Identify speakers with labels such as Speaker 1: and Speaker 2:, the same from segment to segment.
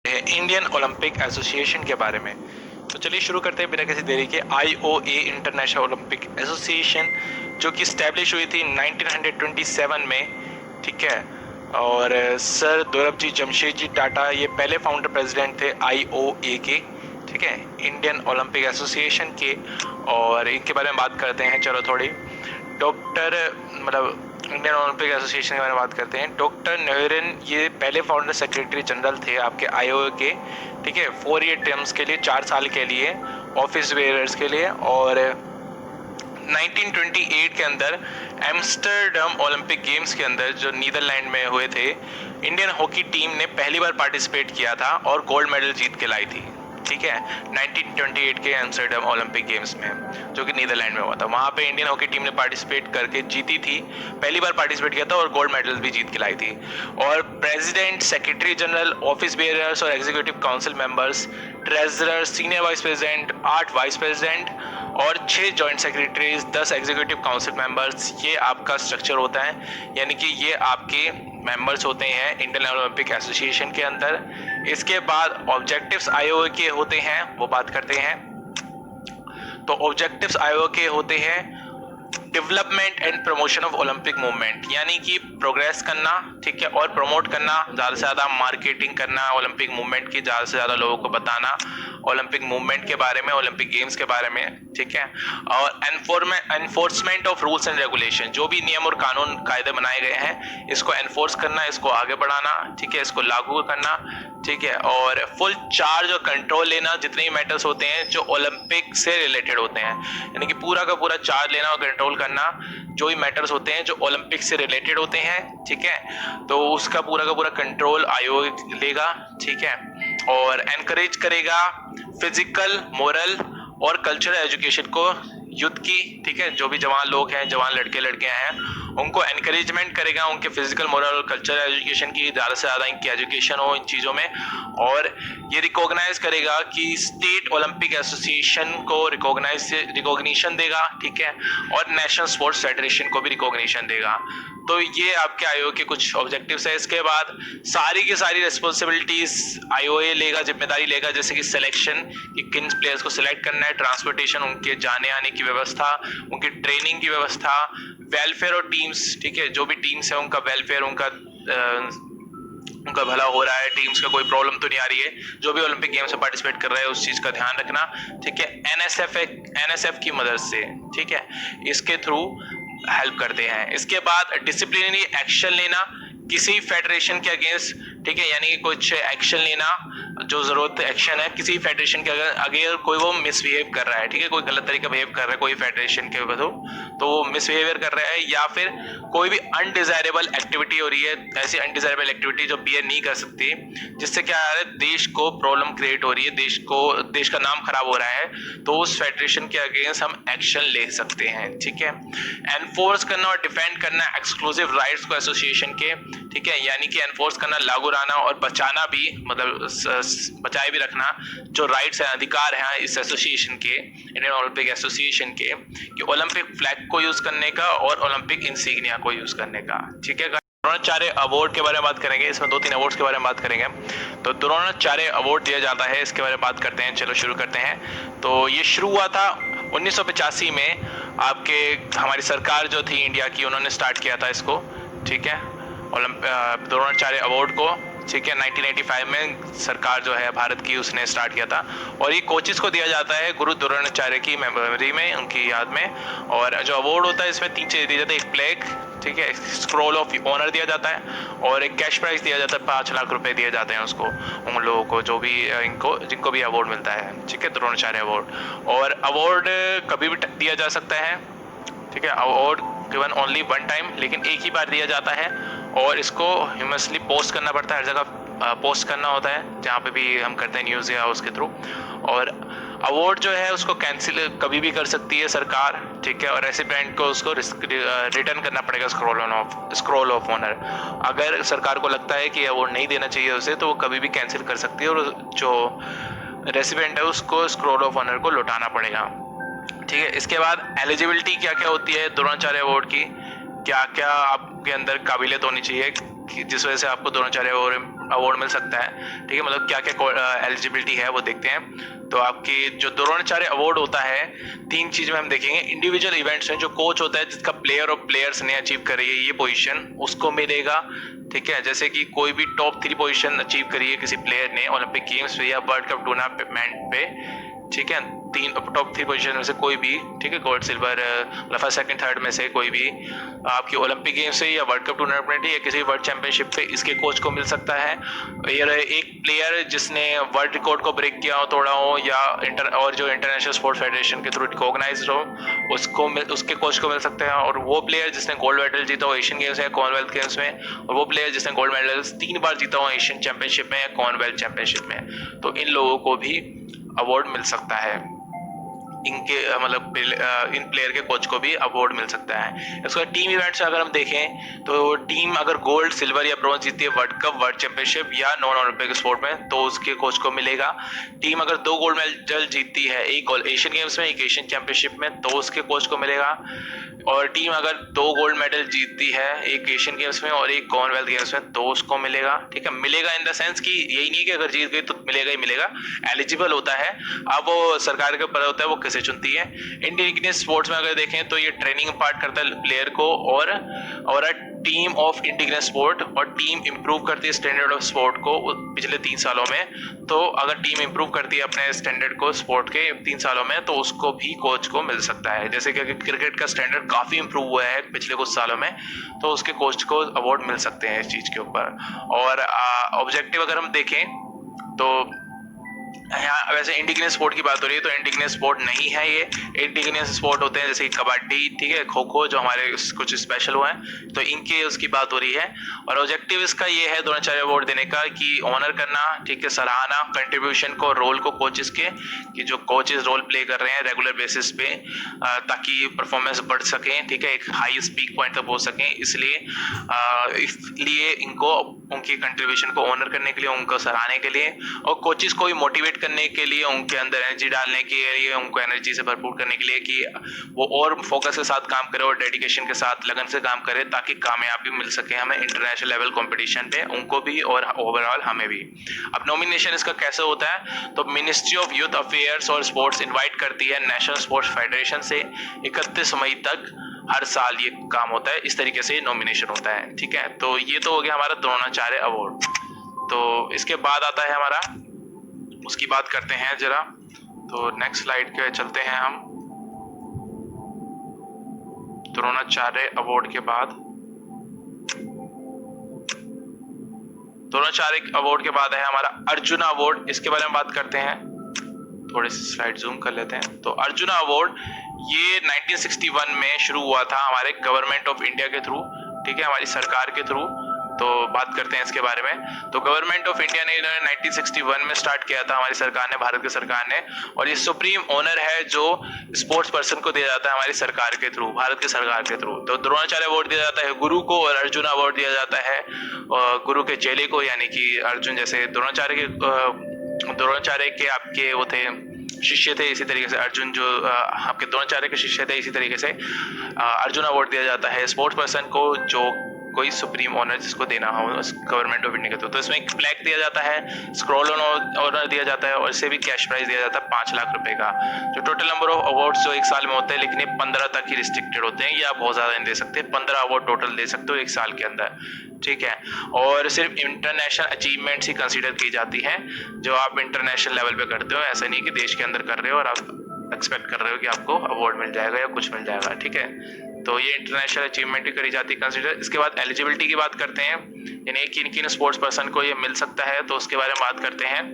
Speaker 1: Indian Olympic association के बारे में। तो चलिए शुरू करते हैं बिना किसी देरी के। आईओए इंटरनेशनल ओलंपिक एसोसिएशन जो कि स्टैब्लिश हुई थी 1927 में, ठीक है। और सर दोरबजी जमशेदजी टाटा ये पहले फाउंडर प्रेसिडेंट थे आईओए के, ठीक है, इंडियन ओलंपिक एसोसिएशन के। और इनके बारे में बात करते हैं, चलो थोड़ी। डॉक्टर इंडियन ओलंपिक एसोसिएशन के बारे में बात करते हैं। डॉक्टर नेहरन ये पहले फाउंडर सेक्रेटरी जनरल थे आपके आईओए के, ठीक है, 4 ईयर टर्म्स के लिए, 4 साल के लिए, ऑफिस बेयरर्स के लिए। और 1928 के अंदर एम्स्टर्डम ओलंपिक गेम्स के अंदर जो नीदरलैंड में हुए थे, इंडियन हॉकी टीम ने पहली बार पार्टिसिपेट किया था और गोल्ड मेडल जीत के लाई थी, ठीक है, 1928 के एम्स्टर्डम ओलंपिक गेम्स में, जो कि नीदरलैंड में हुआ था। वहाँ पे इंडियन हॉकी टीम ने पार्टिसिपेट करके जीती थी, पहली बार पार्टिसिपेट किया था और गोल्ड मेडल भी जीत के लाई थी। और president, secretary general, office bearers और executive council members, treasurer, senior vice president, 8 vice president और 6 joint secretaries, 10 executive council members, ये आपका स्ट्रक्चर होता है। यानी कि ये आपके मेंबर्स होते हैं इंडियन ओलंपिक एसोसिएशन के अंदर। इसके बाद ऑब्जेक्टिव्स आईओए के होते हैं, वो बात करते हैं। तो ऑब्जेक्टिव्स आईओए के होते हैं development and promotion of Olympic movement, यानी कि प्रोग्रेस करना, ठीक है, और प्रमोट करना, ज़्यादा से ज़्यादा मार्केटिंग करना ओलंपिक मूवमेंट की, ज़्यादा से ज़्यादा लोगों को बताना ओलंपिक मूवमेंट के बारे में, ओलंपिक गेम्स के बारे में, ठीक है। और enforcement of rules and regulation, जो भी नियम और कानून कायदे बनाए गए हैं इसको एनफोर्स करना, इसको आगे बढ़ाना, ठीक है, इसको लागू करना, ठीक है। और फुल चार्ज और कंट्रोल लेना जितने भी मैटर्स होते हैं जो ओलंपिक से रिलेटेड होते हैं, यानी कि पूरा का पूरा चार्ज लेना और कंट्रोल करना जो भी मैटर्स होते हैं जो ओलंपिक से रिलेटेड होते हैं, ठीक है, तो उसका पूरा का पूरा कंट्रोल आयोग लेगा, ठीक है। और एनकरेज करेगा फिजिकल, मोरल और कल्चरल एजुकेशन को युद्ध की, ठीक है, जो भी जवान लोग हैं, जवान लड़के लड़कियां हैं, उनको एनकरेजमेंट करेगा उनके फिजिकल, मोरल और कल्चरल एजुकेशन की, ज़्यादा से ज़्यादा इनकी एजुकेशन हो इन चीज़ों में। और ये रिकॉग्नाइज करेगा कि स्टेट ओलंपिक एसोसिएशन को रिकॉग्निशन देगा, ठीक है, और नेशनल स्पोर्ट्स फेडरेशन को भी रिकॉग्निशन देगा। तो ये आपके आयोग के कुछ ऑब्जेक्टिव्स है। इसके बाद सारी की सारी रिस्पॉन्सिबिलिटीज आईओए लेगा, जिम्मेदारी लेगा, जैसे कि सिलेक्शन, कि किन प्लेयर्स को सिलेक्ट करना है, ट्रांसपोर्टेशन, उनके जाने आने की व्यवस्था, उनकी ट्रेनिंग की व्यवस्था, वेलफेयर और टीम्स, ठीक है, जो भी टीम्स है उनका वेलफेयर, उनका भला हो रहा है, टीम्स का कोई प्रॉब्लम तो नहीं आ रही है, जो भी ओलंपिक गेम्स में पार्टिसिपेट कर रहे हैं उस चीज का ध्यान रखना, ठीक है। एनएसएफ की मदद से, ठीक है, इसके थ्रू हेल्प करते हैं। इसके बाद डिसिप्लिनरी एक्शन लेना किसी फेडरेशन के अगेंस्ट, ठीक है, यानी कि कुछ एक्शन लेना जो जरूरत एक्शन है किसी फेडरेशन के अगर कोई वो मिसबिहेव कर रहा है, ठीक है, कोई गलत तरीका बिहेव कर रहा है कोई फेडरेशन के थ्रू, तो वो मिसबिहेवियर कर रहा है, या फिर कोई भी अनडिजायरेबल एक्टिविटी हो रही है, ऐसी अनडिजायरेबल एक्टिविटी जो बियर नहीं कर सकती, जिससे क्या है देश को प्रॉब्लम क्रिएट हो रही है, देश का नाम खराब हो रहा है, तो उस फेडरेशन के अगेंस्ट हम एक्शन ले सकते हैं, ठीक है। एनफोर्स करना और डिफेंड करना एक्सक्लूसिव राइट्स को एसोसिएशन के, ठीक है, यानी कि एनफोर्स करना, लागू रहना और बचाना भी, मतलब बचाए भी रखना जो राइट्स हैं, अधिकार हैं इस एसोसिएशन के, इंडियन ओलंपिक एसोसिएशन के, कि ओलंपिक फ्लैग को यूज करने का और ओलंपिक इंसिग्निया को यूज करने का, ठीक है। द्रोणाचार्य अवार्ड के बारे में बात करेंगे, इसमें 2-3 अवार्ड्स के बारे में बात करेंगे। तो द्रोणाचार्य अवार्ड दिया जाता है, इसके बारे में बात करते हैं, चलो शुरू करते हैं। तो ये शुरू हुआ था 1985 में, आपके हमारी सरकार जो थी इंडिया की, उन्होंने स्टार्ट किया था इसको, ठीक है, द्रोणाचार्य अवार्ड को, ठीक है। 1985 में सरकार जो है भारत की उसने स्टार्ट किया था, और ये कोचेस को दिया जाता है गुरु द्रोणाचार्य की मेमोरी में, उनकी याद में। और जो अवार्ड होता है इसमें 3 चीजें दी जाती है, एक प्लेग, ठीक है, एक स्क्रॉल ऑफ ऑनर दिया जाता है, और एक कैश प्राइज दिया जाता है, 5 लाख रुपए दिए जाते हैं उसको, उन लोगों को जो भी जिनको भी अवार्ड मिलता है, ठीक है, द्रोणाचार्य अवार्ड। और अवार्ड कभी भी दिया जा सकता है, ठीक है, अवार्ड गिवन ओनली 1 टाइम, लेकिन एक ही बार दिया जाता है, और इसको ह्यूमसली पोस्ट करना पड़ता है, हर जगह पोस्ट करना होता है जहाँ पे भी हम करते हैं न्यूज़ या उसके थ्रू। और अवार्ड जो है उसको कैंसिल कभी भी कर सकती है सरकार, ठीक है, और रेसिपिएंट को उसको रिटर्न करना पड़ेगा स्क्रॉल ऑफ ऑनर। अगर सरकार को लगता है कि अवार्ड नहीं देना चाहिए उसे, तो वो कभी भी कैंसिल कर सकती है, और जो रेसिपिएंट है उसको स्क्रॉल ऑफ ऑनर को लौटाना पड़ेगा, ठीक है। इसके बाद एलिजिबिलिटी क्या क्या होती है द्रोणाचार्य अवार्ड की, क्या क्या आपके अंदर काबिलियत होनी चाहिए कि जिस वजह से आपको द्रोणाचार्य अवार्ड अवार्ड मिल सकता है, ठीक है। मतलब क्या क्या एलिजिबिलिटी है वो देखते हैं। तो आपकी जो द्रोणाचार्य अवार्ड होता है, 3 चीज में हम देखेंगे। इंडिविजुअल इवेंट्स में जो कोच होता है जिसका प्लेयर और प्लेयर्स ने अचीव करी है ये पोजीशन, उसको मिलेगा, ठीक है। जैसे कि कोई भी टॉप 3 पोजीशन अचीव करी है किसी प्लेयर ने ओलंपिक गेम्स पे या वर्ल्ड कप टूर्नामेंट पे, ठीक है, टॉप 3 पोजीशन में से कोई भी, ठीक है, gold silver first second third में से कोई भी आपकी ओलंपिक गेम से या वर्ल्ड कप टूर्नामेंट या किसी वर्ल्ड चैंपियनशिप पे इसके कोच को मिल सकता है। एक प्लेयर जिसने वर्ल्ड रिकॉर्ड को ब्रेक किया हो, तोड़ा हो, या और जो इंटरनेशनल स्पोर्ट्स फेडरेशन के थ्रू रिकॉग्नाइज हो, उसके कोच को मिल सकता है। और वो प्लेयर जिसने गोल्ड मेडल जीता हो एशियन गेम्स या कॉमनवेल्थ गेम्स में, और वो प्लेयर जिसने गोल्ड मेडल 3 बार जीता हो एशियन चैंपियनशिप में या कॉमनवेल्थ चैंपियनशिप में, तो इन लोगों को भी अवार्ड मिल सकता है। इनके मतलब इन प्लेयर के कोच को भी अवार्ड मिल सकता है। इसके बाद टीम इवेंट्स अगर हम देखें तो टीम अगर गोल्ड सिल्वर या ब्रॉन्ज जीतती है वर्ल्ड कप, वर्ल्ड चैंपियनशिप या नॉन ओलंपिक स्पोर्ट में, तो उसके कोच को मिलेगा। टीम अगर 2 गोल्ड मेडल जीतती है, एक एशियन गेम्स में एक एशियन चैंपियनशिप में, तो उसके कोच को मिलेगा। और टीम अगर 2 गोल्ड मेडल जीतती है, एक एशियन गेम्स में और एक कॉमनवेल्थ गेम्स में, तो उसको मिलेगा, ठीक है। मिलेगा इन द सेंस कि यही नहीं कि अगर जीत गई तो मिलेगा ही मिलेगा, एलिजिबल होता है। अब वो सरकार के ऊपर होता है वो किसे चुनती है। इंडिजिनियस स्पोर्ट्स में अगर देखें तो ये ट्रेनिंग पार्ट करता है प्लेयर को, और टीम ऑफ इंडिजिनियस स्पोर्ट, और टीम इंप्रूव करती है स्टैंडर्ड ऑफ स्पोर्ट को पिछले 3 सालों में। तो अगर टीम इंप्रूव करती है अपने स्टैंडर्ड को स्पोर्ट के 3 सालों में, तो उसको भी कोच को मिल सकता है। जैसे कि क्रिकेट का स्टैंडर्ड काफी इंप्रूव हुआ है पिछले कुछ सालों में, तो उसके कोच को अवार्ड मिल सकते हैं इस चीज के ऊपर। और ऑब्जेक्टिव अगर हम देखें तो यहाँ वैसे इंडिजिनियस स्पोर्ट की बात हो रही है, तो इंडिजिनियस स्पोर्ट नहीं है ये। इंडिजिनियस स्पोर्ट होते हैं जैसे कबड्डी, ठीक है, खो खो, जो हमारे कुछ स्पेशल हुए हैं, तो इनके उसकी बात हो रही है। और ऑब्जेक्टिव इसका ये है द्रोणाचार्य अवार्ड देने का कि ऑनर करना, ठीक है, सराहना कंट्रीब्यूशन को, रोल को कोचेस के, कि जो कोचेस रोल प्ले कर रहे हैं रेगुलर बेसिस पे, ताकि परफॉर्मेंस बढ़ सके, ठीक है, एक हाई पीक पॉइंट तक पहुंच सकें। इसलिए इनको उनकी कंट्रीब्यूशन को ऑनर करने के लिए, उनको सराहने के लिए, और कोचेस को भी मोटिवेट करने के लिए, उनके अंदर एनर्जी डालने के लिए, उनको एनर्जी से भरपूर करने के लिए कि वो और फोकस के साथ काम करे और डेडिकेशन के साथ लगन से काम करे, ताकि कामयाबी मिल सके हमें इंटरनेशनल लेवल कंपटीशन पे, उनको भी और ओवरऑल हमें भी। अब नॉमिनेशन इसका कैसे होता है, तो मिनिस्ट्री ऑफ यूथ अफेयर्स और स्पोर्ट्स इन्वाइट करती है नेशनल स्पोर्ट्स फेडरेशन से 31 मई तक हर साल ये काम होता है। इस तरीके से नॉमिनेशन होता है, ठीक है। तो ये तो हो गया हमारा द्रोणाचार्य अवार्ड। तो इसके बाद आता है हमारा, उसकी बात करते हैं जरा। तो नेक्स्ट स्लाइड के चलते हैं हम। द्रोणाचार्य अवार्ड के बाद, द्रोणाचार्य अवार्ड के बाद है हमारा अर्जुन अवार्ड। इसके बारे में बात करते हैं, थोड़ी सी स्लाइड जूम कर लेते हैं। तो अर्जुन अवार्ड ये 1961 में शुरू हुआ था हमारे गवर्नमेंट ऑफ इंडिया के थ्रू, ठीक है, हमारी सरकार के थ्रू। तो बात करते हैं इसके बारे में। तो गवर्नमेंट ऑफ इंडिया ने 1961 में स्टार्ट किया था हमारी सरकार ने, भारत की सरकार ने, और ये सुप्रीम ऑनर है जो स्पोर्ट्स पर्सन को दिया जाता है हमारी सरकार के थ्रू, भारत की सरकार के थ्रू। तो द्रोणाचार्य अवार्ड दिया जाता है गुरु को, और अर्जुन अवार्ड दिया जाता है गुरु के चेले को, यानी कि अर्जुन जैसे द्रोणाचार्य के आपके वो थे शिष्य थे, इसी तरीके से अर्जुन जो आपके द्रोणाचार्य के शिष्य थे, इसी तरीके से अर्जुन अवार्ड दिया जाता है स्पोर्ट्स पर्सन को जो कोई सुप्रीम ऑनर जिसको देना हो गवर्नमेंट ऑफ इंडिया के थ्रू। तो इसमें एक प्लेक दिया जाता है, स्क्रॉल ऑनर दिया जाता है, और इसे भी कैश प्राइज दिया जाता है 5 लाख रुपए का। जो टोटल नंबर ऑफ अवार्ड्स जो एक साल में होते हैं, लेकिन ये 15 तक ही रिस्ट्रिक्टेड होते हैं, ये आप बहुत ज्यादा नहीं दे सकते। 15 अवार्ड टोटल दे सकते हो एक साल के अंदर, ठीक है। और सिर्फ इंटरनेशनल अचीवमेंट्स ही कंसीडर की जाती हैं, जो आप इंटरनेशनल लेवल पे करते हो। ऐसा नहीं कि देश के अंदर कर रहे हो और आप एक्सपेक्ट कर रहे हो कि आपको अवार्ड मिल जाएगा या कुछ मिल जाएगा, ठीक है। तो ये इंटरनेशनल अचीवमेंट ही करी जाती है कंसीडर। इसके बाद एलिजिबिलिटी की बात करते हैं, यानी किन किन स्पोर्ट्स पर्सन को ये मिल सकता है, तो उसके बारे में बात करते हैं।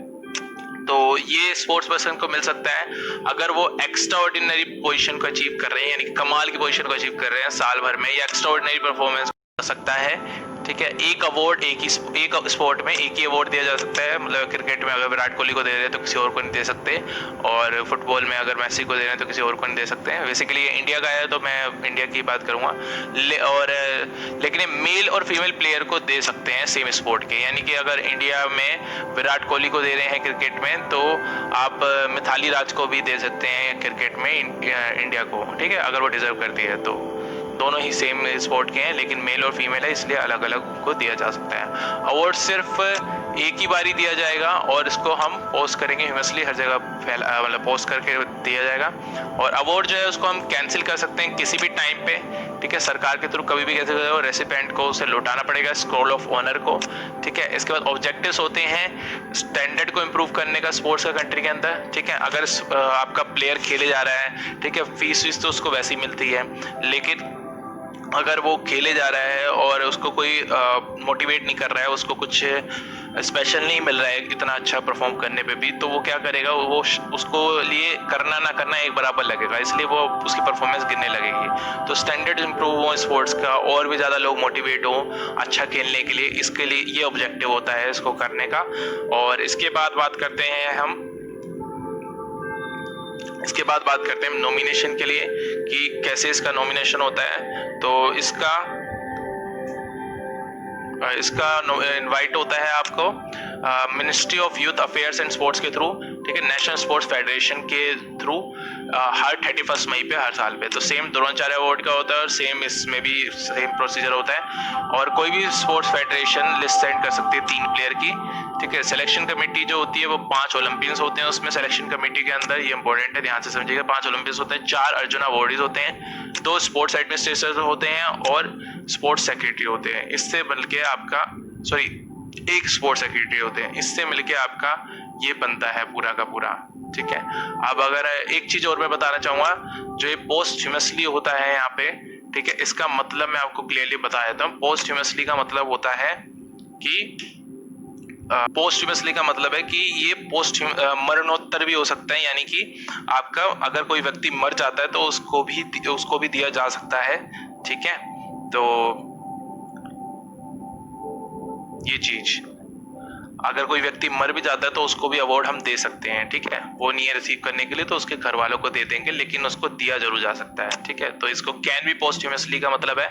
Speaker 1: तो ये स्पोर्ट्स पर्सन को मिल सकता है अगर वो एक्स्ट्रा ऑर्डिनरी पोजीशन को अचीव कर रहे हैं, यानी कि कमाल की पोजीशन को अचीव कर रहे हैं साल भर में, या एक्स्ट्रा ऑर्डिनरी परफॉर्मेंस हो सकता है, ठीक है। एक अवार्ड एक स्पोर्ट में एक ही अवार्ड दिया जा सकता है। मतलब क्रिकेट में अगर विराट कोहली को दे रहे हैं तो किसी और को नहीं दे सकते, और फुटबॉल में अगर मैसी को दे रहे हैं तो किसी और को नहीं दे सकते हैं। बेसिकली ये इंडिया का है तो मैं इंडिया की बात करूंगा। लेकिन ये मेल और फीमेल प्लेयर को दे सकते हैं सेम स्पोर्ट के, यानी कि अगर इंडिया में विराट कोहली को दे रहे हैं क्रिकेट में, तो आप मिथाली राज को भी दे सकते हैं क्रिकेट में इंडिया को, ठीक है, अगर वो डिजर्व करती है तो। दोनों ही सेम स्पोर्ट के हैं, लेकिन मेल और फीमेल है, इसलिए अलग अलग को दिया जा सकता है। अवार्ड सिर्फ एक ही बारी दिया जाएगा और इसको हम पोस्ट करेंगे ह्यूमसली, हर जगह मतलब पोस्ट करके दिया जाएगा। और अवार्ड जो है उसको हम कैंसिल कर सकते हैं किसी भी टाइम पे, ठीक है, सरकार के थ्रू कभी भी कैसे करेगा, रेसिपेंट को उसे लौटाना पड़ेगा, स्क्रॉल ऑफ ऑनर को, ठीक है। इसके बाद ऑब्जेक्टिव्स होते हैं स्टैंडर्ड को इम्प्रूव करने का स्पोर्ट्स का कंट्री के अंदर, ठीक है। अगर आपका प्लेयर खेले जा रहा है, ठीक है, फीस तो उसको वैसी मिलती है, लेकिन अगर वो खेले जा रहा है और उसको कोई मोटिवेट नहीं कर रहा है, उसको कुछ स्पेशल नहीं मिल रहा है इतना अच्छा परफॉर्म करने पे भी, तो वो क्या करेगा, वो उसको लिए करना ना करना एक बराबर लगेगा, इसलिए वो उसकी परफॉर्मेंस गिरने लगेगी। तो स्टैंडर्ड इंप्रूव हो स्पोर्ट्स का, और भी ज़्यादा लोग मोटिवेट हो अच्छा खेलने के लिए, इसके लिए ये ऑब्जेक्टिव होता है इसको करने का। और इसके बाद बात करते हैं नॉमिनेशन के लिए कि कैसे इसका नॉमिनेशन होता है। तो इसका इनवाइट होता है आपको ministry of youth affairs and sports के थ्रू, ठीक है, नेशनल स्पोर्ट्स फेडरेशन के थ्रू हर 31 मई पे हर साल पे। तो सेम द्रोणाचार्य अवार्ड का होता है और सेम इसमें भी सेम प्रोसीजर होता है। और कोई भी स्पोर्ट्स फेडरेशन लिस्ट सेंड कर सकती है 3 प्लेयर की, ठीक है। सिलेक्शन कमेटी जो होती है वो 5 ओलंपियंस होते हैं उसमें, सिलेक्शन कमेटी के अंदर, ये इंपॉर्टेंट है, ध्यान से समझिएगा, 5 ओलंपियंस होते हैं, 4 अर्जुन अवार्डीज होते हैं, 2 स्पोर्ट्स एडमिनिस्ट्रेटर होते हैं और स्पोर्ट्स सेक्रेटरी होते हैं। इससे मिलके आपका एक स्पोर्ट्स सेक्रेटरी होते हैं, इससे मिलके आपका ये बनता है पूरा का पूरा, ठीक है। अब अगर एक चीज और मैं बताना चाहूंगा, जो ये पोस्टह्यूमसली होता है यहाँ पे, ठीक है, इसका मतलब मैं आपको क्लियरली बता देता हूँ। पोस्टह्यूमसली का मतलब होता है कि पोस्टह्यूमसली का मतलब है कि ये मरणोत्तर भी हो सकता है, यानी कि आपका अगर कोई व्यक्ति मर जाता है तो उसको भी दिया जा सकता है, ठीक है। तो ये चीज, अगर कोई व्यक्ति मर भी जाता है तो उसको भी अवार्ड हम दे सकते हैं, ठीक है। वो नहीं है रिसीव करने के लिए तो उसके घर वालों को दे देंगे, लेकिन उसको दिया जरूर जा सकता है, ठीक है। तो इसको कैन भी पोस्टह्यूमसली का मतलब है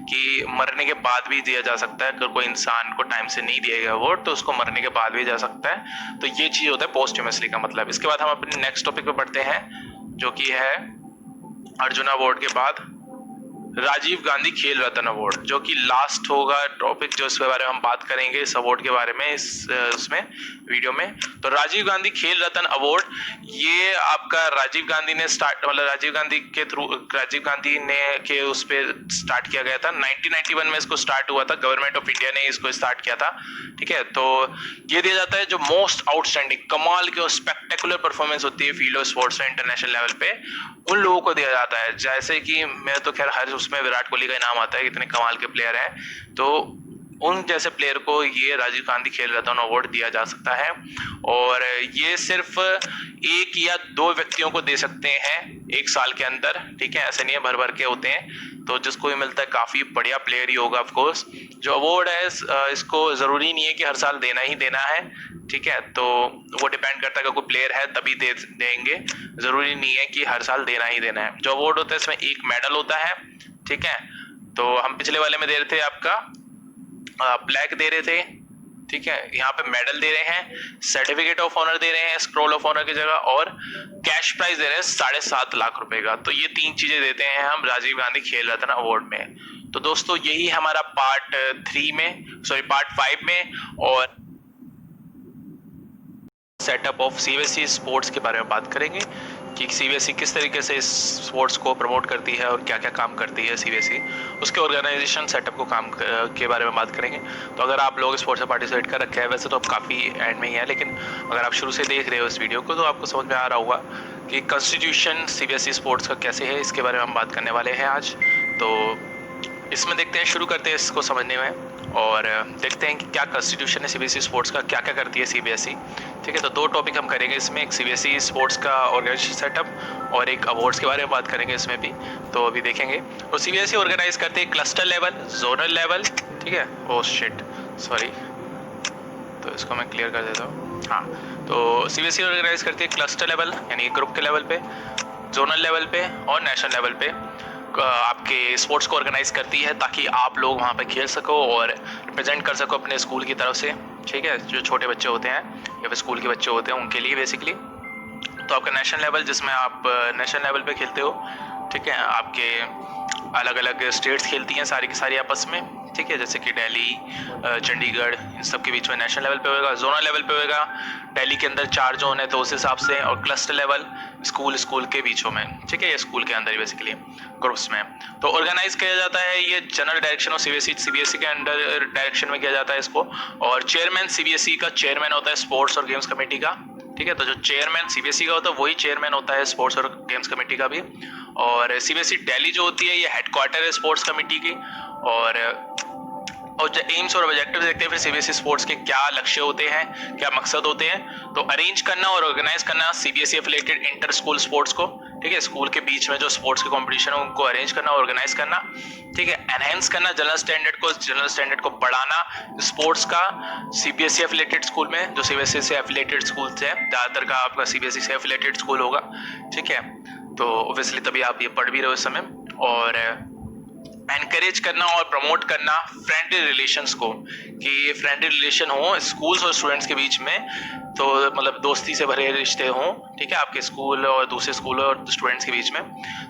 Speaker 1: कि मरने के बाद भी दिया जा सकता है। अगर कोई इंसान को टाइम से नहीं दिया गया अवार्ड तो उसको मरने के बाद भी जा सकता है। तो ये चीज होता है पोस्टह्यूमसली का मतलब। इसके बाद हम अपने नेक्स्ट टॉपिक पे बढ़ते हैं, जो कि है अर्जुन अवार्ड के बाद राजीव गांधी खेल रत्न अवार्ड, जो कि लास्ट होगा टॉपिक जो इसके बारे में हम बात करेंगे, इस अवार्ड के बारे में उसमें वीडियो में। तो राजीव गांधी खेल रत्न अवार्ड, ये आपका राजीव गांधी ने के उस पे स्टार्ट किया गया था। 1991 में इसको स्टार्ट हुआ था, गवर्नमेंट ऑफ इंडिया ने इसको स्टार्ट किया था, ठीक है। तो ये दिया जाता है जो मोस्ट आउटस्टैंडिंग, कमाल की और स्पेक्टेकुलर परफॉर्मेंस होती है फील्ड ऑफ स्पोर्ट्स में इंटरनेशनल लेवल पे, उन लोगों को दिया जाता है। जैसे कि मैं तो खैर हर उसमें विराट कोहली का नाम आता है, इतने कमाल के प्लेयर हैं, तो उन जैसे प्लेयर को ये राजीव गांधी खेल रत्न अवार्ड दिया जा सकता है। और ये सिर्फ 1 या 2 व्यक्तियों को दे सकते हैं 1 साल के अंदर, ठीक है, ऐसे नहीं है भर भर के होते हैं। तो जिसको भी मिलता है काफी बढ़िया प्लेयर ही होगा। ऑफ कोर्स जो अवार्ड है इसको जरूरी नहीं है कि हर साल देना ही देना है, ठीक है। तो वो डिपेंड करता है कि कोई प्लेयर है तभी देंगे, जरूरी नहीं है कि हर साल देना ही देना है। जो अवार्ड होता है इसमें 1 मेडल होता है, ठीक है। तो हम पिछले वाले में दे रहे थे आपका ब्लैक दे रहे थे, ठीक है, यहाँ पे मेडल दे रहे हैं, सर्टिफिकेट ऑफ ऑनर दे रहे हैं स्क्रॉल ऑफ ऑनर की जगह, और कैश प्राइज दे रहे हैं 7.5 लाख रुपए का। तो ये 3 चीजें देते हैं हम राजीव गांधी खेल रत्न अवार्ड में। तो दोस्तों यही हमारा पार्ट 5 में और सेटअप ऑफ सीबीएसई स्पोर्ट्स के बारे में बात करेंगे कि सीबीएसई किस तरीके से इस स्पोर्ट्स को प्रमोट करती है और क्या क्या काम करती है सीबीएसई, उसके ऑर्गेनाइजेशन सेटअप को काम के बारे में बात करेंगे। तो अगर आप लोग स्पोर्ट्स में पार्टिसिपेट कर रखे हैं, वैसे तो अब काफ़ी एंड में ही है, लेकिन अगर आप शुरू से देख रहे हो इस वीडियो को तो आपको समझ में आ रहा होगा कि कॉन्स्टिट्यूशन सीबीएसई स्पोर्ट्स का कैसे है, इसके बारे में हम बात करने वाले हैं आज। तो इसमें देखते हैं, शुरू करते हैं इसको समझने में और देखते हैं कि क्या कॉन्स्टिट्यूशन है सीबीएसई स्पोर्ट्स का, क्या क्या करती है सीबीएसई, ठीक है। तो 2 टॉपिक हम करेंगे इसमें, एक सीबीएसई स्पोर्ट्स का ऑर्गेनाइजेशन सेटअप और एक अवार्ड्स के बारे में बात करेंगे इसमें भी, तो अभी देखेंगे। तो सीबीएसई ऑर्गेनाइज करते हैं क्लस्टर लेवल, जोनल लेवल, ठीक है, सॉरी, तो इसको मैं क्लियर कर देता हूँ। हाँ, तो सीबीएसई ऑर्गेनाइज करती है क्लस्टर लेवल यानी ग्रुप के लेवल पे, जोनल लेवल पे और नेशनल लेवल पे आपके स्पोर्ट्स को ऑर्गेनाइज करती है, ताकि आप लोग वहाँ पे खेल सको और रिप्रेजेंट कर सको अपने स्कूल की तरफ से, ठीक है। जो छोटे बच्चे होते हैं या फिर स्कूल के बच्चे होते हैं उनके लिए बेसिकली। तो आपका नेशनल लेवल, जिसमें आप नेशनल लेवल पे खेलते हो, ठीक है, आपके अलग अलग स्टेट्स खेलती हैं सारी की सारी आपस में, ठीक है, जैसे कि दिल्ली, चंडीगढ़, इन सब के बीच में नेशनल लेवल पे होएगा। जोनल लेवल पे होएगा, दिल्ली के अंदर 4 जोन है तो उस हिसाब से, और क्लस्टर लेवल स्कूल के बीचों में, ठीक है, ये स्कूल के अंदर ही बेसिकली ग्रुप्स में तो ऑर्गेनाइज किया जाता है। ये जनरल डायरेक्शन और सीबीएसई के अंडर डायरेक्शन में किया जाता है इसको। और चेयरमैन सीबीएसई का चेयरमैन होता है स्पोर्ट्स और गेम्स कमेटी का, ठीक है। तो जो चेयरमैन सीबीएसई का होता है वही चेयरमैन होता है स्पोर्ट्स और गेम्स कमेटी का भी। और सीबीएसई दिल्ली जो होती है ये हेडक्वार्टर है स्पोर्ट्स कमेटी की। और जो एम्स और ऑब्जेक्टिव्स देखते हैं फिर सीबीएसई स्पोर्ट्स के क्या लक्ष्य होते हैं, क्या मकसद होते हैं। तो अरेंज करना और ऑर्गेनाइज करना CBSE affiliated inter school sports को, ठीक है, स्कूल के बीच में जो स्पोर्ट्स के कंपटीशन है उनको अरेंज करना, ऑर्गेनाइज करना, ठीक है। एनहेंस करना जनरल स्टैंडर्ड को बढ़ाना स्पोर्ट्स का सीबीएसई एफिलिएटेड स्कूल में, जो सीबीएसई से एफिलिएटेड स्कूल है, ज्यादातर का आपका सीबीएसई से एफिलिएटेड स्कूल होगा, ठीक है। तो ऑब्वियसली तभी आप ये पढ़ भी रहे हो इस समय। और एनकरेज करना और प्रमोट करना फ्रेंडली रिलेशंस को, कि फ्रेंडली रिलेशन हो स्कूल्स और स्टूडेंट्स के बीच में, तो मतलब दोस्ती से भरे रिश्ते हों, ठीक है, आपके स्कूल और दूसरे स्कूल और स्टूडेंट्स के बीच में,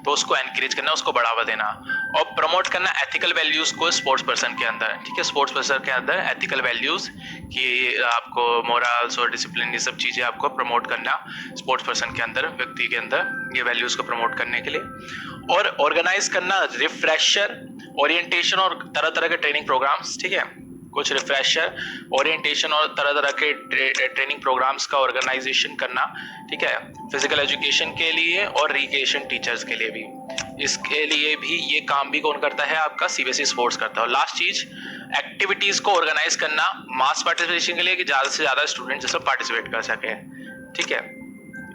Speaker 1: तो उसको एनकरेज करना, उसको बढ़ावा देना। और प्रमोट करना एथिकल वैल्यूज को स्पोर्ट्स पर्सन के अंदर, ठीक है, स्पोर्ट्स पर्सन के अंदर एथिकल वैल्यूज कि आपको मोरल्स और डिसिप्लिन, ये सब चीजें आपको प्रमोट करना स्पोर्ट्स पर्सन के अंदर, व्यक्ति के अंदर, ये वैल्यूज को प्रमोट करने के लिए। और ऑर्गेनाइज करना रिफ्रेशर, ओरिएंटेशन और तरह तरह के ट्रेनिंग प्रोग्राम्स, ठीक है, कुछ रिफ्रेशर, ओरिएंटेशन और तरह तरह के ट्रेनिंग प्रोग्राम्स का ऑर्गेनाइजेशन करना, ठीक है, फिजिकल एजुकेशन के लिए और रिक्रिएशन टीचर्स के लिए भी। इसके लिए भी ये काम भी कौन करता है, आपका सीबीएसई स्पोर्ट्स करता है। और लास्ट चीज एक्टिविटीज को ऑर्गेनाइज करना मास पार्टिसिपेशन के लिए, कि ज्यादा से ज्यादा स्टूडेंट इसमें पार्टिसिपेट कर सके, ठीक है।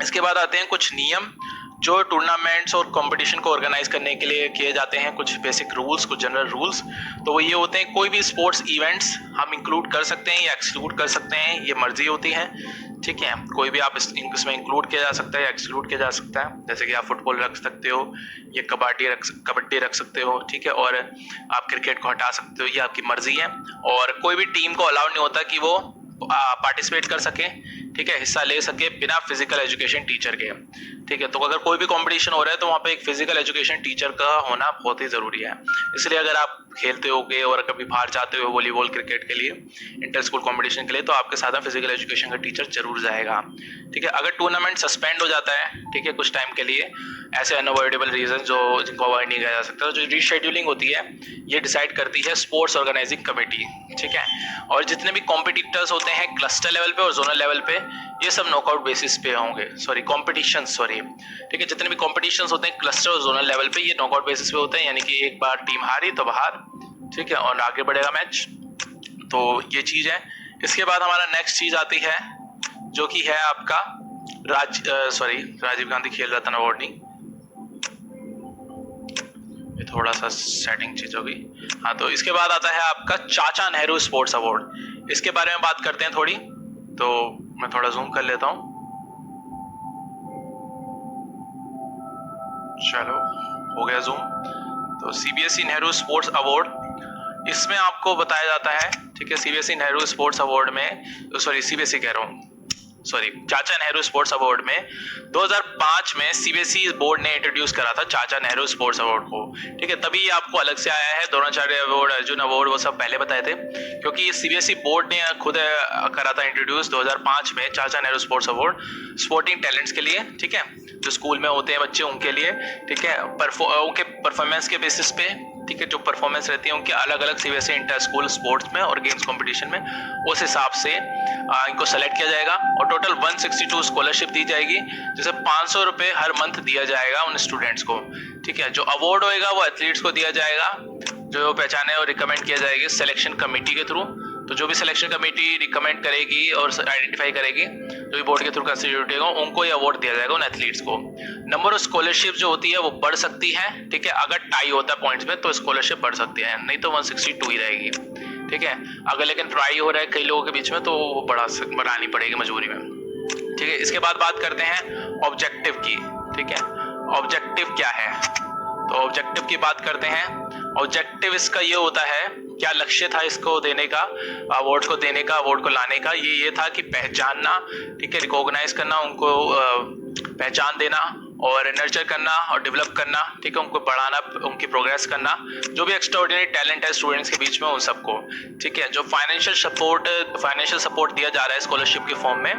Speaker 1: इसके बाद आते हैं कुछ नियम जो टूर्नामेंट्स और कंपटीशन को ऑर्गेनाइज करने के लिए किए जाते हैं, कुछ बेसिक रूल्स, कुछ जनरल रूल्स। तो वो ये होते हैं, कोई भी स्पोर्ट्स इवेंट्स हम इंक्लूड कर सकते हैं या एक्सक्लूड कर सकते हैं, ये मर्जी होती है, ठीक है। कोई भी आप इसमें इंक्लूड किया जा सकता है या एक्सक्लूड किया जा सकता है। जैसे कि आप फुटबॉल रख सकते हो, ये कबड्डी रख सकते हो, ठीक है, और आप क्रिकेट को हटा सकते हो, ये आपकी मर्जी है। और कोई भी टीम को अलाउड नहीं होता कि वो पार्टिसिपेट कर सके, ठीक है, हिस्सा ले सके बिना फिजिकल एजुकेशन टीचर के, ठीक है। तो अगर कोई भी कंपटीशन हो रहा है तो वहाँ पे एक फिजिकल एजुकेशन टीचर का होना बहुत ही जरूरी है। इसलिए अगर आप खेलते होगे और कभी बाहर जाते हो वॉलीबॉल क्रिकेट के लिए, इंटर स्कूल कॉम्पिटिशन के लिए, तो आपके साथ में फिजिकल एजुकेशन का टीचर जरूर जाएगा, ठीक है। अगर टूर्नामेंट सस्पेंड हो जाता है, ठीक है, कुछ टाइम के लिए, ऐसे अनअवॉइडेबल रीजन जो जिनको अवॉइड नहीं किया जा सकता, तो जो रीशेड्यूलिंग होती है ये डिसाइड करती है स्पोर्ट्स ऑर्गेनाइजिंग कमेटी, ठीक है। और जितने भी कॉम्पिटिटर्स होते हैं क्लस्टर लेवल पे और जोनल लेवल पे, ये सब नॉकआउट बेसिस पे होंगे, ठीक है। जितने भी कॉम्पिटिशन्स होते हैं क्लस्टर और जोनल लेवल पे, ये नॉकआउट बेसिस पे होते हैं, यानी कि एक बार टीम हारी तो बाहर, ठीक है, और आगे बढ़ेगा मैच। तो ये चीज है। इसके बाद हमारा नेक्स्ट चीज आती है जो कि है आपका राजीव गांधी खेल रत्न अवार्ड, नहीं, ये थोड़ा सा सेटिंग चीज हो गई। हाँ, तो इसके बाद आता है आपका चाचा नेहरू स्पोर्ट्स अवार्ड। इसके बारे में बात करते हैं थोड़ी, तो मैं थोड़ा जूम कर लेता हूँ। चलो, हो गया जूम। तो सीबीएसई नेहरू स्पोर्ट्स अवार्ड, इसमें आपको बताया जाता है, ठीक है, सीबीएसई नेहरू स्पोर्ट्स अवार्ड में, सीबीएसई कह रहा हूँ, चाचा नेहरू स्पोर्ट्स अवार्ड में 2005 में सीबीएसई बोर्ड ने इंट्रोड्यूस करा था चाचा नेहरू स्पोर्ट्स अवार्ड को, ठीक है। तभी आपको अलग से आया है द्रोणाचार्य अवार्ड, अर्जुन अवार्ड, वो सब पहले बताए थे, क्योंकि ये सीबीएसई बोर्ड ने खुद करा था इंट्रोड्यूस 2005 में चाचा Nehru sports award sporting talents के लिए, ठीक है, जो स्कूल में होते हैं बच्चे उनके लिए, ठीक है, उनके परफॉर्मेंस के बेसिस पे, ठीक है, जो परफॉर्मेंस रहती है उनके अलग अलग सीबीएसई इंटर स्कूल स्पोर्ट्स में और गेम्स कंपटीशन में, उस हिसाब से इनको सेलेक्ट किया जाएगा। और टोटल 162 स्कॉलरशिप दी जाएगी, जिसे 500 रुपए हर मंथ दिया जाएगा उन स्टूडेंट्स को, ठीक है। जो अवार्ड होएगा वो एथलीट्स को दिया जाएगा, जो पहचाने और रिकमेंड किया जाएगी सिलेक्शन कमेटी के थ्रू। तो जो भी सिलेक्शन कमेटी रिकमेंड करेगी और आइडेंटिफाई करेगी, जो भी बोर्ड के थ्रू कंस्टिट्यूट होगा, उनको ये अवार्ड दिया जाएगा उन एथलीट्स को। नंबर ऑफ स्कॉलरशिप जो होती है वो बढ़ सकती है, ठीक है, अगर टाई होता है पॉइंट्स में तो स्कॉलरशिप बढ़ सकती है, नहीं तो 162 ही रहेगी, ठीक है। अगर लेकिन ट्राई हो रहा है कई लोगों के बीच में तो वो बढ़ानी पड़ेगी मजबूरी में, ठीक है। इसके बाद बात करते हैं ऑब्जेक्टिव की, ठीक है। ऑब्जेक्टिव क्या है, तो ऑब्जेक्टिव की बात करते हैं। ऑब्जेक्टिव इसका ये होता है, क्या लक्ष्य था इसको देने का, अवार्ड को देने का, अवार्ड को लाने का, ये था कि पहचानना, ठीक है, रिकॉग्नाइज करना, उनको पहचान देना और नर्चर करना और डेवलप करना, ठीक है, उनको बढ़ाना, उनकी प्रोग्रेस करना, जो भी एक्स्ट्राऑर्डिनरी टैलेंट है स्टूडेंट्स के बीच में उन सबको, ठीक है। जो फाइनेंशियल सपोर्ट दिया जा रहा है स्कॉलरशिप के फॉर्म में,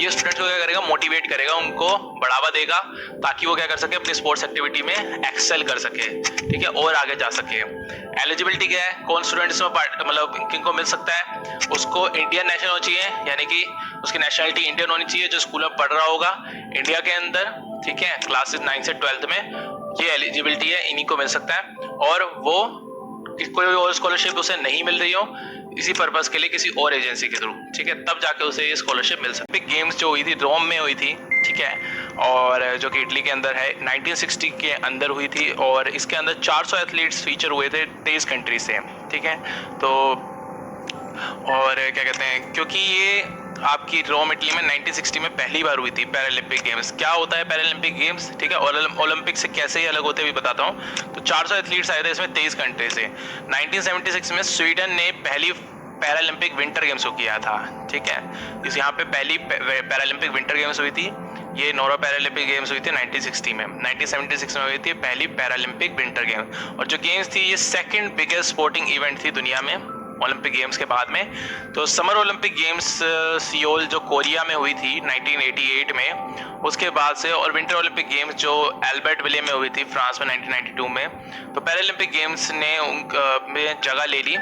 Speaker 1: ये स्टूडेंट्स को क्या करेगा, मोटिवेट करेगा, उनको बढ़ावा देगा ताकि वो क्या कर सके, अपनी स्पोर्ट्स एक्टिविटी में एक्सेल कर सके, ठीक है, और आगे जा सके। एलिजिबिलिटी क्या है, कौन स्टूडेंट्स में मतलब किनको मिल सकता है, उसको इंडियन नेशनल होना चाहिए, यानी कि उसकी नेशनलिटी इंडियन होनी चाहिए, जो स्कूल में पढ़ रहा होगा इंडिया के अंदर, ठीक है, क्लासेस 9 से 12th में, ये एलिजिबिलिटी है, इन्हीं को मिल सकता है। और वो कोई और स्कॉलरशिप उसे नहीं मिल रही हो इसी पर्पस के लिए किसी और एजेंसी के थ्रू, ठीक है, तब जाके उसे ये स्कॉलरशिप मिल सकती है। गेम्स जो हुई थी रोम में हुई थी, ठीक है, और जो कि इटली के अंदर है, 1960 के अंदर हुई थी, और इसके अंदर 400 एथलीट्स फीचर हुए थे 23 कंट्री से, ठीक है। तो और क्या कहते हैं, क्योंकि ये आपकी रोम इटली में 1960 में पहली बार हुई थी पैरालंपिक गेम्स। क्या होता है पैरालंपिक गेम्स, ठीक है, और ओलंपिक से कैसे ही अलग होते हैं भी बताता हूँ। तो 400 एथलीट्स आए थे इसमें 23 कंट्री से। 1976 में स्वीडन ने पहली पैरालंपिक विंटर गेम्स को किया था, ठीक है। इस यहाँ पे पहली पैरालंपिक विंटर गेम्स हुई थी, ये नोरा पैरालंपिक गेम्स हुई थी 1960 में। 1976 में हुई थी पहली पैरालंपिक विंटर गेम्स, और जो गेम्स थी ये सेकंड बिगेस्ट स्पोर्टिंग इवेंट थी दुनिया में ओलंपिक गेम्स के बाद में। तो समर ओलंपिक गेम्स सियोल जो कोरिया में हुई थी 1988 में, उसके बाद से, और विंटर ओलंपिक गेम्स जो एल्बर्ट विले में हुई थी फ्रांस में 1992 में। तो पैरालंपिक गेम्स ने में जगह ले ली,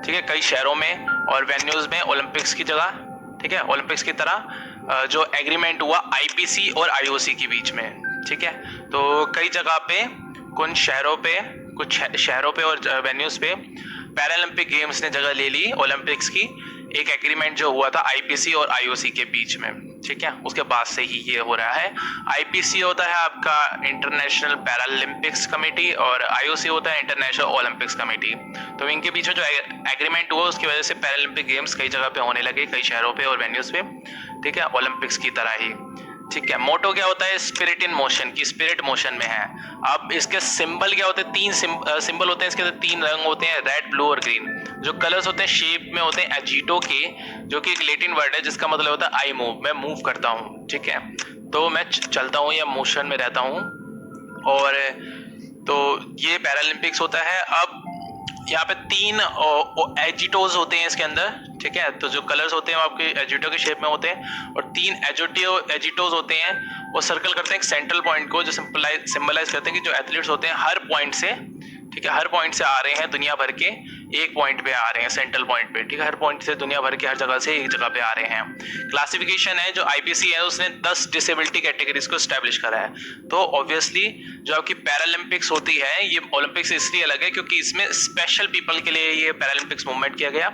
Speaker 1: ठीक है, कई शहरों में और वेन्यूज में ओलंपिक्स की जगह, ठीक है, ओलंपिक्स की तरह जो एग्रीमेंट हुआ आईपीसी और आईओसी के बीच में, ठीक है। तो कई जगह पे, कुछ शहरों पे और वेन्यूज पे पैरालंपिक गेम्स ने जगह ले ली ओलंपिक्स की, एक एग्रीमेंट जो हुआ था आईपीसी और आईओसी के बीच में, ठीक है। उसके बाद से ही ये हो रहा है। आईपीसी होता है आपका इंटरनेशनल पैरालंपिक्स कमेटी, और आईओसी होता है इंटरनेशनल ओलंपिक्स कमेटी। तो इनके बीच में जो एग्रीमेंट हुआ उसकी वजह से पैरालंपिक गेम्स कई जगह पे होने लगे, कई शहरों पे और वेन्यूज पे, ठीक है, ओलंपिक्स की तरह ही, ठीक है। मोटो क्या होता है, स्पिरिट इन मोशन, की स्पिरिट मोशन में है। अब इसके सिंबल क्या होते हैं, 3 सिंबल होते हैं इसके, 3 रंग होते हैं, रेड, ब्लू और ग्रीन। जो कलर्स होते हैं शेप में होते हैं एजिटो के, जो कि एक लैटिन वर्ड है जिसका मतलब होता है आई मूव, मैं मूव करता हूँ, ठीक है। तो मैं चलता हूँ या मोशन में रहता हूँ, और तो ये पैरालंपिक्स होता है। अब यहाँ पे 3 एजिटोज होते हैं इसके अंदर, ठीक है। तो जो कलर्स होते हैं वो आपके एजिटो के शेप में होते हैं, और 3 एजिटोज होते हैं, वो सर्कल करते हैं एक सेंट्रल पॉइंट को, जो सिंबलाइज करते हैं कि जो एथलीट्स होते हैं हर पॉइंट से, ठीक है, हर पॉइंट से आ रहे हैं दुनिया भर के, एक पॉइंट पे आ रहे हैं, सेंट्रल पॉइंट पे, ठीक है, हर पॉइंट से दुनिया भर के हर जगह से एक जगह पे आ रहे हैं। क्लासिफिकेशन है जो आईपीसी है, उसने 10 डिसेबिलिटी कैटेगरीज को एस्टैब्लिश करा है। तो ऑब्वियसली जो आपकी पैरालंपिक्स होती है, ये ओलंपिक्स इसलिए अलग है क्योंकि इसमें स्पेशल पीपल के लिए ये पैरालंपिक्स मूवमेंट किया गया,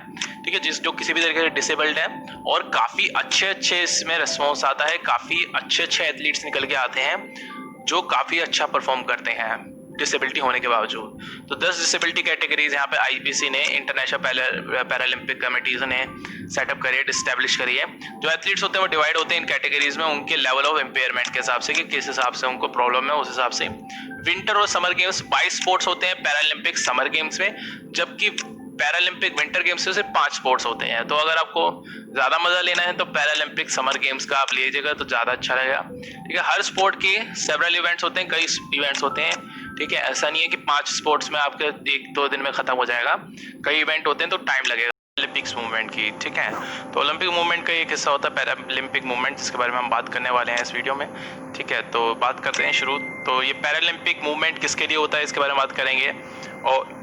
Speaker 1: ठीक है, जो किसी भी तरीके से डिसेबल्ड है, और काफी अच्छे इसमें रिस्पॉन्स आता है, काफी अच्छे एथलीट्स निकल के आते हैं जो काफी अच्छा परफॉर्म करते हैं डिसेबिलिटी होने के बावजूद। तो 10 डिसेबिलिटी कैटेगरीज यहाँ पे आईपीसी ने, इंटरनेशनल पैरालंपिक कमेटीज ने सेटअप करी है, एस्टैब्लिश करी है। जो एथलीट्स होते हैं वो डिवाइड होते हैं इन कैटेगरीज में उनके लेवल ऑफ एम्पेयरमेंट के हिसाब से, कि किस हिसाब से उनको प्रॉब्लम है, उस हिसाब से। विंटर और समर गेम्स 22 स्पोर्ट्स होते हैं पैरालंपिक समर गेम्स में, जबकि पैरालंपिक विंटर गेम्स में सिर्फ 5 स्पोर्ट्स होते हैं। तो अगर आपको ज्यादा मजा लेना है तो पैरालंपिक समर गेम्स का आप लीजिएगा तो ज्यादा अच्छा रहेगा, ठीक है। हर स्पोर्ट के सेवरल इवेंट्स होते हैं, कई इवेंट्स होते हैं, ठीक है। ऐसा नहीं है कि 5 स्पोर्ट्स में आपके 1-2 दिन में खत्म हो जाएगा, कई इवेंट होते हैं तो टाइम लगेगा ओलंपिक्स मूवमेंट की, ठीक है। तो ओलंपिक मूवमेंट का एक हिस्सा होता है पैरालंपिक मूवमेंट, जिसके बारे में हम बात करने वाले हैं इस वीडियो में, ठीक है। तो बात करते हैं शुरू। तो ये पैरालंपिक मूवमेंट किसके लिए होता है इसके बारे में बात करेंगे, और